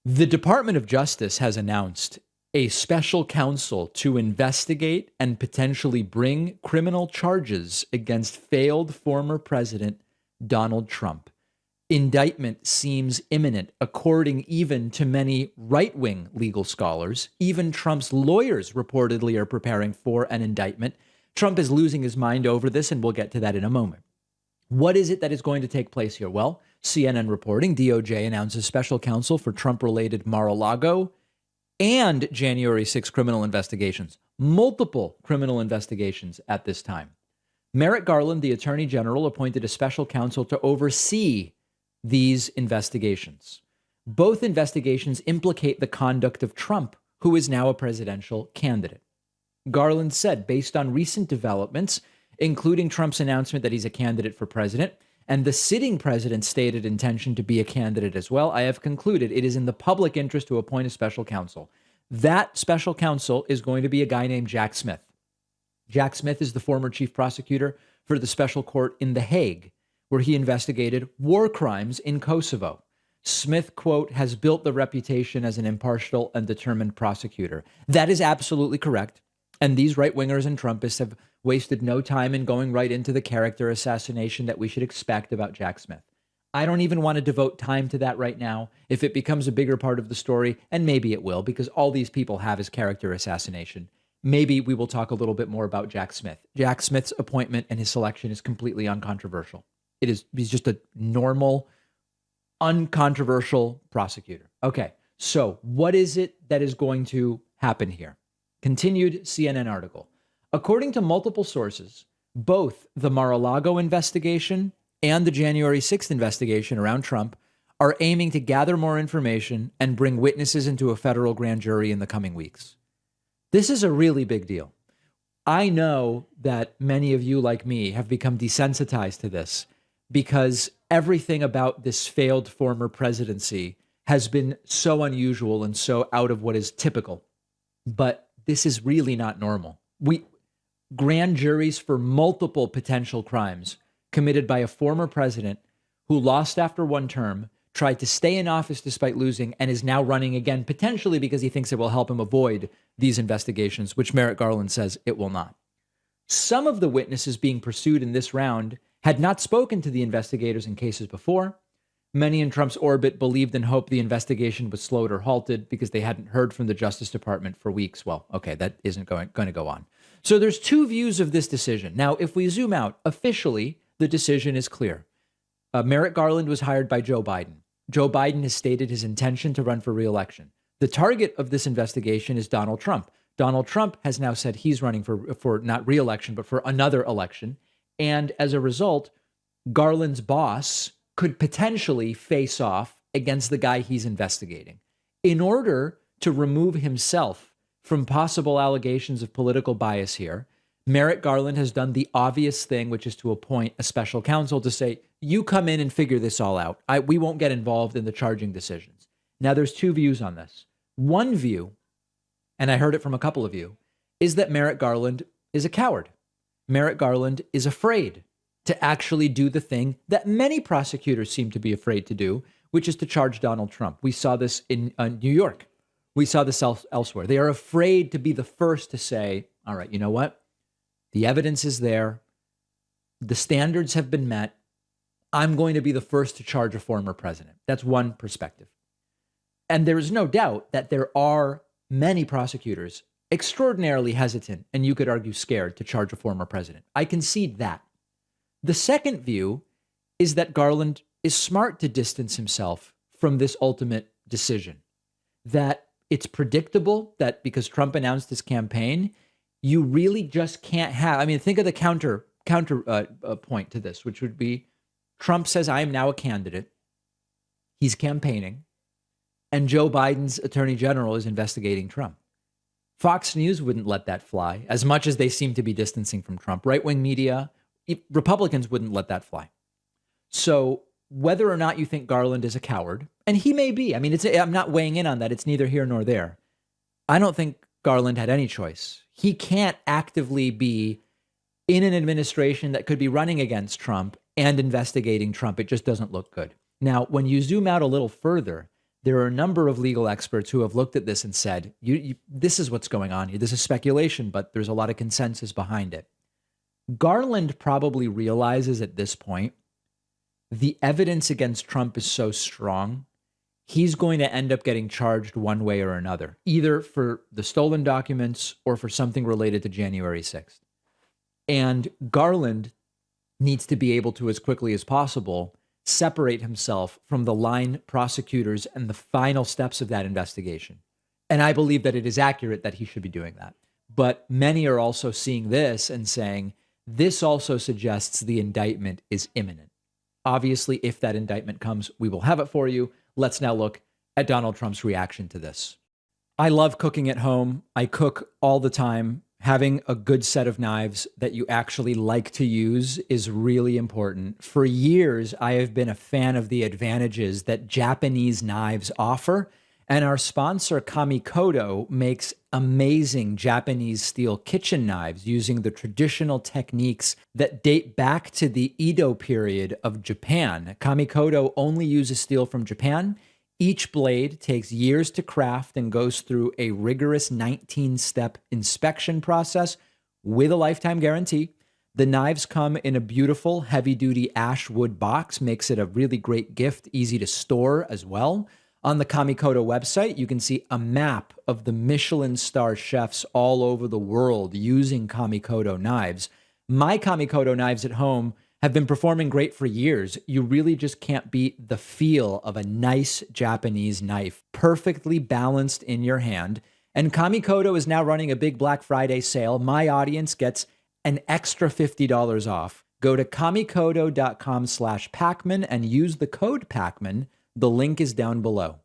The Department of Justice has announced a special counsel to investigate and potentially bring criminal charges against failed former President Donald Trump. Indictment seems imminent, according even to many right-wing legal scholars. Even Trump's lawyers reportedly are preparing for an indictment. Trump is losing his mind over this, and we'll get to that in a moment. What is it that is going to take place here? Well, CNN reporting DOJ announces special counsel for Trump-related Mar-a-Lago and January 6 criminal investigations, multiple criminal investigations at this time. Merrick Garland, the attorney general, appointed a special counsel to oversee these investigations. Both investigations implicate the conduct of Trump, who is now a presidential candidate. Garland said, based on recent developments, including Trump's announcement that he's a candidate for president and the sitting president's stated intention to be a candidate as well, I have concluded it is in the public interest to appoint a special counsel. That special counsel is going to be a guy named Jack Smith. Jack Smith is the former chief prosecutor for the special court in The Hague, where he investigated war crimes in Kosovo. Smith, quote, has built the reputation as an impartial and determined prosecutor. That is absolutely correct. And these right-wingers and Trumpists have wasted no time in going right into the character assassination that we should expect about Jack Smith. I don't even want to devote time to that right now. If it becomes a bigger part of the story, and maybe it will, because all these people have is character assassination, maybe we will talk a little bit more about Jack Smith. Jack Smith's appointment and his selection is completely uncontroversial. He's just a normal, uncontroversial prosecutor. Okay, so what is it that is going to happen here? Continued CNN article. According to multiple sources, both the Mar-a-Lago investigation and the January 6th investigation around Trump are aiming to gather more information and bring witnesses into a federal grand jury in the coming weeks. This is a really big deal. I know that many of you, like me, have become desensitized to this because everything about this failed former presidency has been so unusual and so out of what is typical. But this is really not normal. Grand juries for multiple potential crimes committed by a former president who lost after one term, tried to stay in office despite losing, and is now running again, potentially because he thinks it will help him avoid these investigations, which Merrick Garland says it will not. Some of the witnesses being pursued in this round had not spoken to the investigators in cases before. Many in Trump's orbit believed and hoped the investigation was slowed or halted because they hadn't heard from the Justice Department for weeks. Well, okay, that isn't going to go on. So there's two views of this decision. Now, if we zoom out, officially, the decision is clear. Merrick Garland was hired by Joe Biden. Joe Biden has stated his intention to run for re-election. The target of this investigation is Donald Trump. Donald Trump has now said he's running for not re-election, but for another election. And as a result, Garland's boss could potentially face off against the guy he's investigating. In order to remove himself from possible allegations of political bias here, Merrick Garland has done the obvious thing, which is to appoint a special counsel to say, you come in and figure this all out. We won't get involved in the charging decisions. Now, there's two views on this. One view, and I heard it from a couple of you, is that Merrick Garland is a coward. Merrick Garland is afraid to actually do the thing that many prosecutors seem to be afraid to do, which is to charge Donald Trump. We saw this in New York. We saw this elsewhere. They are afraid to be the first to say, all right, you know what? The evidence is there. The standards have been met. I'm going to be the first to charge a former president. That's one perspective. And there is no doubt that there are many prosecutors extraordinarily hesitant, and you could argue scared, to charge a former president. I concede that. The second view is that Garland is smart to distance himself from this ultimate decision, that it's predictable that because Trump announced his campaign, you really just can't have, I mean, think of the counter point to this, which would be Trump says, I am now a candidate. He's campaigning, and Joe Biden's attorney general is investigating Trump. Fox News wouldn't let that fly, as much as they seem to be distancing from Trump. Right-wing media, Republicans wouldn't let that fly. So whether or not you think Garland is a coward, and he may be, I mean, I'm not weighing in on that. It's neither here nor there. I don't think Garland had any choice. He can't actively be in an administration that could be running against Trump and investigating Trump. It just doesn't look good. Now, when you zoom out a little further, There are a number of legal experts who have looked at this and said, this is what's going on here. This is speculation, but there's a lot of consensus behind it. Garland probably realizes at this point the evidence against Trump is so strong, he's going to end up getting charged one way or another, either for the stolen documents or for something related to January 6th. And Garland needs to be able to, as quickly as possible, separate himself from the line prosecutors and the final steps of that investigation. And I believe that it is accurate that he should be doing that. But many are also seeing this and saying, this also suggests the indictment is imminent. Obviously, if that indictment comes, we will have it for you. Let's now look at Donald Trump's reaction to this. I love cooking at home. I cook all the time. Having a good set of knives that you actually like to use is really important. For years, I have been a fan of the advantages that Japanese knives offer. And our sponsor, Kamikoto, makes amazing Japanese steel kitchen knives using the traditional techniques that date back to the Edo period of Japan. Kamikoto only uses steel from Japan. Each blade takes years to craft and goes through a rigorous 19-step inspection process with a lifetime guarantee. The knives come in a beautiful heavy-duty ash wood box, makes it a really great gift, easy to store as well. On the Kamikoto website, you can see a map of the Michelin star chefs all over the world using Kamikoto knives. My Kamikoto knives at home have been performing great for years. You really just can't beat the feel of a nice Japanese knife, perfectly balanced in your hand. And Kamikoto is now running a big Black Friday sale. My audience gets an extra $50 off. Go to kamikoto.com/Pacman and use the code Pacman. The link is down below.